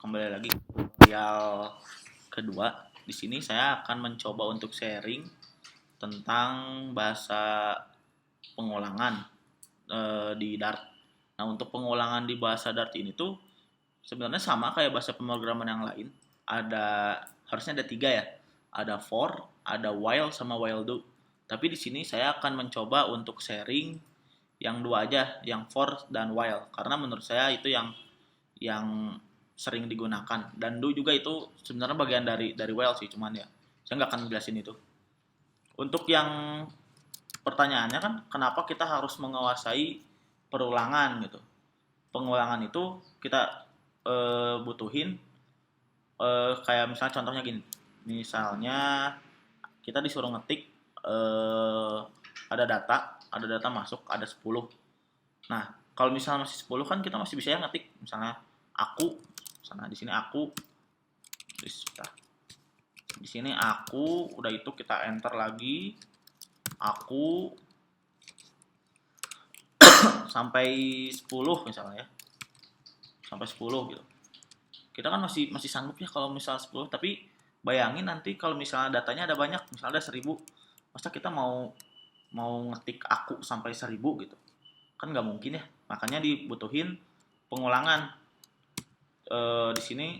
kembali lagi ke tutorial kedua. Di sini saya akan mencoba untuk sharing tentang bahasa pengulangan di Dart. Nah, untuk pengulangan di bahasa Dart ini tuh sebenarnya sama kayak bahasa pemrograman yang lain. Harusnya ada tiga ya. Ada for, ada while, sama while do. Tapi di sini saya akan mencoba untuk sharing yang dua aja, yang for dan while, karena menurut saya itu yang sering digunakan, dan do juga itu sebenarnya bagian dari while sih, cuman ya saya nggak akan jelasin itu. Untuk yang pertanyaannya kan, kenapa kita harus menguasai perulangan gitu. Pengulangan itu kita butuhin kayak misalnya contohnya gini. Misalnya kita disuruh ngetik ada data masuk, ada 10. Nah, kalau misalnya masih 10 kan kita masih bisa ya ngetik misalnya aku, misalnya di sini aku, di sini aku, udah itu kita enter lagi aku sampai 10 misalnya ya. Sampai 10 gitu. Kita kan masih sanggup ya kalau misalnya 10, tapi bayangin nanti kalau misalnya datanya ada banyak, misalnya ada 1000, masa kita mau ngetik aku sampai 1000 gitu. Kan nggak mungkin ya. Makanya dibutuhin pengulangan. Di sini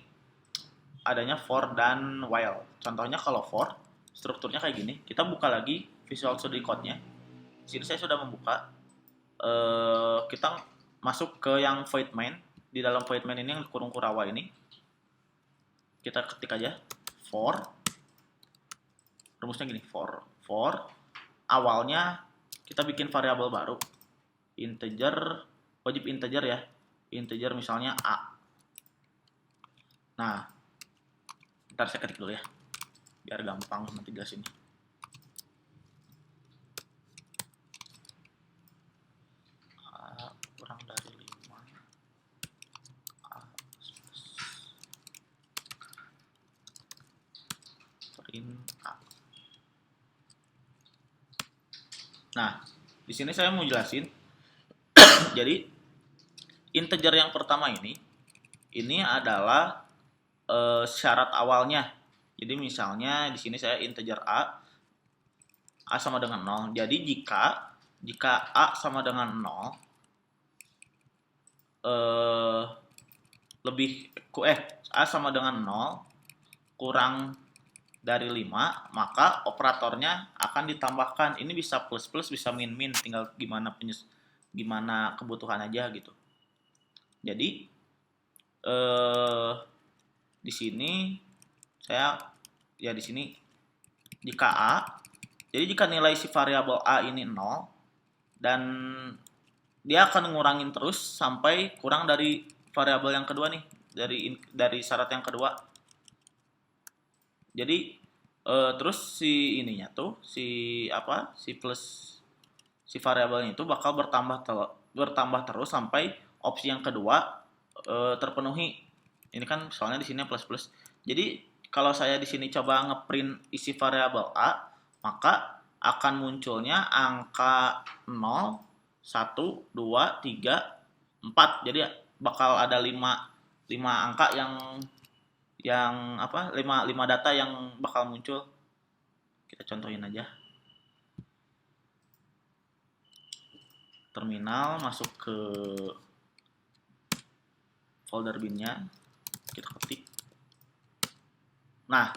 adanya for dan while. Contohnya kalau for, strukturnya kayak gini. Kita buka lagi Visual Studio Code-nya. Di sini saya sudah membuka. Kita masuk ke yang void main. Di dalam void main ini yang kurung kurawa ini, kita ketik aja for. Rumusnya gini, for awalnya kita bikin variabel baru, integer, wajib integer ya, integer misalnya a. Nah, ntar saya ketik dulu ya biar gampang nanti jelasin. A kurang dari 5, a print a. Nah, di sini saya mau jelasin. Jadi integer yang pertama ini adalah syarat awalnya. Jadi misalnya di sini saya integer a sama dengan 0. Jadi jika a sama dengan 0 a sama dengan 0 kurang dari 5, maka operatornya akan ditambahkan. Ini bisa plus plus, bisa min min, tinggal gimana kebutuhan aja gitu. Jadi di sini saya ya di sini jika a, jadi jika nilai si variabel a ini 0, dan dia akan ngurangin terus sampai kurang dari variabel yang kedua nih, dari syarat yang kedua. Jadi terus si ininya tuh si plus si variabelnya itu bakal bertambah terus sampai opsi yang kedua terpenuhi. Ini kan soalnya di sini plus plus. Jadi kalau saya di sini coba ngeprint isi variabel a, maka akan munculnya angka 0, 1, 2, 3, 4. Jadi bakal ada 5 angka yang 5 data yang bakal muncul. Kita contohin aja. Terminal, masuk ke folder binnya, kita ketik. Nah,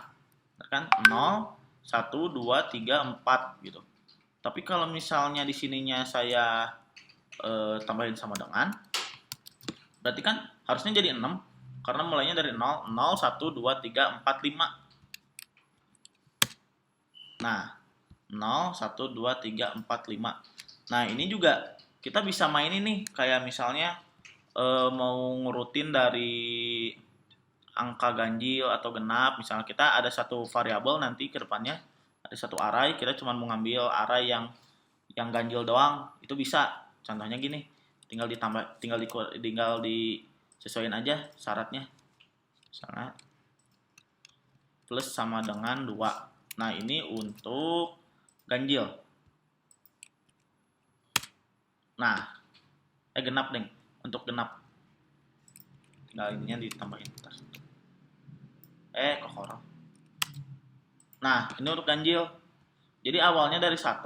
kan 0, 1, 2, 3, 4 gitu. Tapi kalau misalnya di sininya saya tambahin sama dengan, berarti kan harusnya jadi 6, karena mulainya dari 0, 0, 1, 2, 3, 4, 5. Nah, 0, 1, 2, 3, 4, 5. Nah, ini juga kita bisa main ini, kayak misalnya mau ngurutin dari angka ganjil atau genap. Misalnya kita ada satu variabel, nanti ke depannya ada satu array, kita cuma mau ngambil array yang ganjil doang, itu bisa. Contohnya gini, tinggal disesuaikan aja syaratnya. Misalnya plus sama dengan 2. Nah, ini untuk ganjil. Nah, genap deh. Untuk genap tinggal ininya ditambahin. Kokoro. Nah, ini untuk ganjil. Jadi awalnya dari 1,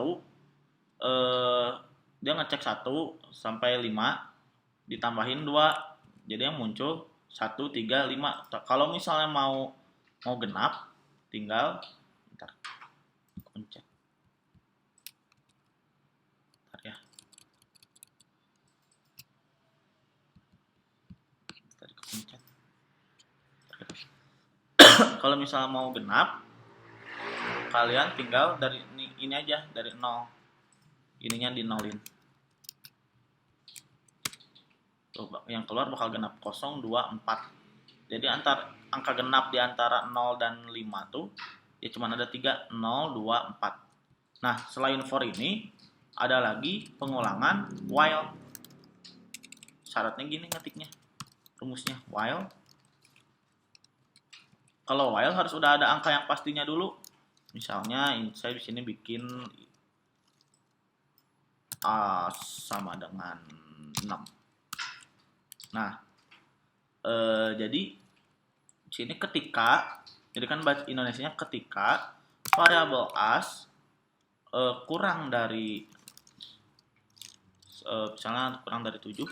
dia ngecek 1 sampai 5, ditambahin 2. Jadi yang muncul 1, 3, 5. Kalau misalnya mau genap, tinggal bentar, pencet. Bentar ya. Tadi kepencet. Kalau misalnya mau genap, kalian tinggal dari ini aja, dari 0. Ininya di nolin. Tuh, yang keluar bakal genap 0, 2, 4. Jadi angka genap di antara 0 dan 5 tuh ya cuma ada 3, 0, 2, 4. Nah, selain for ini ada lagi pengulangan while. Syaratnya gini ngetiknya. Rumusnya while. Kalau while harus udah ada angka yang pastinya dulu. Misalnya saya di sini bikin A sama dengan 6. Nah, jadi sini jadi kan bahasa Indonesianya ketika variabel as kurang dari misalnya kurang dari 7,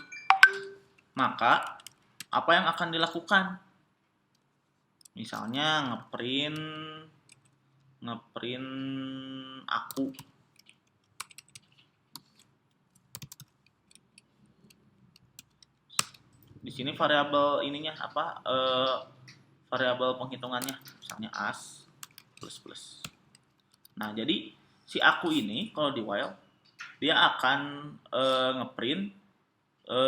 maka apa yang akan dilakukan? Misalnya ngeprint aku. Di sini variabel ininya apa? Variabel penghitungannya misalnya as plus. Nah, jadi si aku ini kalau di while dia akan ngeprint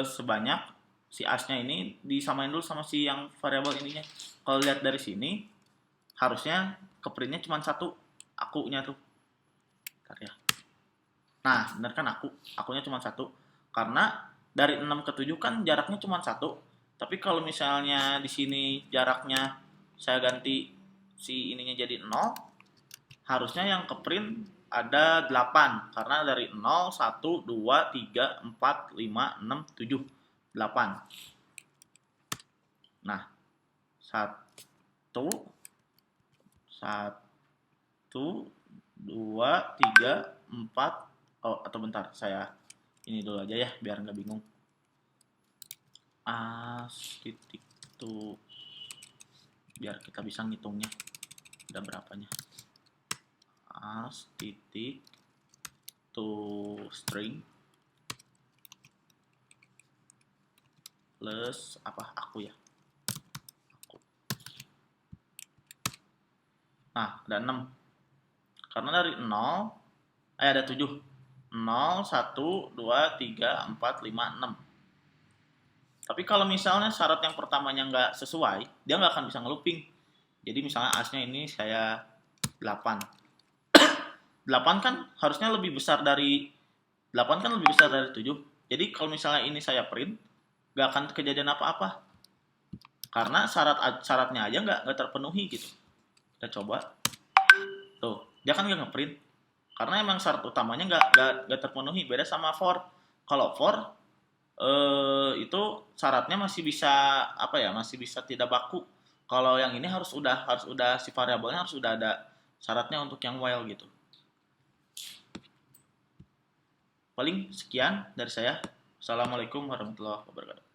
sebanyak si asnya ini disamain dulu sama si yang variabel ininya. Kalau lihat dari sini harusnya keprintnya cuma 1 akunya tuh. Bentar ya. Nah, benar kan akunya cuma 1 karena dari 6 ke 7 kan jaraknya cuma 1. Tapi kalau misalnya di sini jaraknya saya ganti si ininya jadi 0, harusnya yang keprint ada 8 karena dari 0, 1, 2, 3, 4, 5, 6, 7, 8. Nah, 1, 2, 3, 4. Oh, atau bentar, saya ini dulu aja ya biar nggak bingung. As titik tuh, biar kita bisa ngitungnya ada berapanya. As titik to string plus apa aku ya. Nah, ada 6. Karena dari 0 ada 7. 0, 1, 2, 3, 4, 5, 6. Tapi kalau misalnya syarat yang pertamanya nggak sesuai, dia nggak akan bisa ngelooping. Jadi misalnya asnya ini saya 8. 8 kan harusnya lebih besar dari 8 kan lebih besar dari 7. Jadi kalau misalnya ini saya print, nggak akan kejadian apa-apa. Karena syaratnya aja nggak terpenuhi gitu. Kita coba. Tuh, dia kan nggak ngeprint. Karena emang syarat utamanya nggak terpenuhi. Beda sama for. Kalau for itu syaratnya masih bisa apa ya, masih bisa tidak baku. Kalau yang ini harus udah si variabelnya harus udah ada syaratnya untuk yang while gitu. Paling sekian dari saya. Assalamualaikum warahmatullahi wabarakatuh.